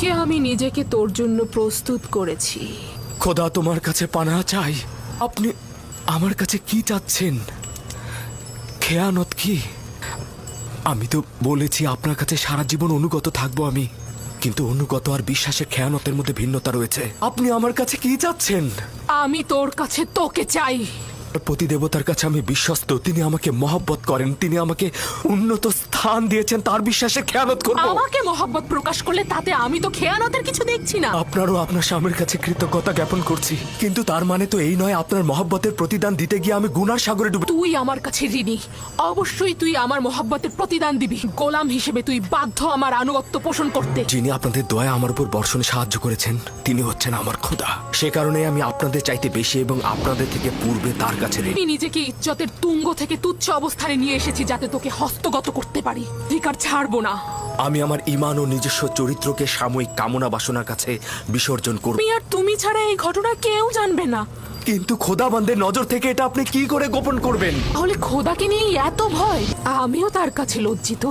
আজকে আমি নিজেকে তোর জন্য প্রস্তুত করেছি। খোদা তোমার কাছে পানাহ চাই। আপনি আমার কাছে কি চাচ্ছেন? খেয়ানত কি? আমি তো বলেছি আপনার কাছে সারা জীবন অনুগত থাকবো আমি, কিন্তু অনুগত আর বিশ্বাসের খেয়ানতের মধ্যে ভিন্নতা রয়েছে। আপনি আমার কাছে কি চাচ্ছেন? আমি তোর কাছে তোকে চাই। প্রতিদেবতার কাছে আমি বিশ্বস্ত, তিনি আমাকে মহব্বত করেন, তিনি আমাকে উন্নত স্থান দিয়েছেন, তার বিশ্বাসের খেয়ানত করব। আমাকে মহব্বত প্রকাশ করলে তাতে আমি তো খেয়ানতের কিছু দেখছি না। আপনারও আপনার স্বামীর কাছে কৃতজ্ঞতা জ্ঞাপন করছি, কিন্তু তার মানে তো এই নয় আপনার মহব্বতের প্রতিদান দিতে গিয়ে আমি গুনার সাগরে ডুবে। তুই আমার কাছে ঋণী, অবশ্যই তুই আমার মহব্বতের প্রতিদান দিবি। গোলাম হিসেবে তুই বাধ্য আমার আনুগত্য পোষণ করতে। যিনি আপনাদের দয়া আমার উপর বর্ষণে সাহায্য করেছেন তিনি হচ্ছেন আমার খোদা। সে কারণে আমি আপনাদের চাইতে বেশি এবং আপনাদের থেকে পূর্বে তার কাছে ঋণী। আমি নিজেকে ইজ্জতের তুঙ্গ থেকে তুচ্ছ অবস্থানে নিয়ে এসেছি যাতে তোকে হস্তগত করতে পারি। অধিকার ছাড়বো না। আমি আমার ঈমান ও নিজস্ব চরিত্রকে সাময়িক কামনা বাসনার কাছে বিসর্জন করব। আমি আর তুমি ছাড়া এই ঘটনা কেউ জানবে না। কিন্তু খোদাবন্দের নজর থেকে এটা আপনি কি করে গোপন করবেন? তাহলে খোদাকে নিয়ে এত ভয়? আমিও তার কাছে লজ্জিত।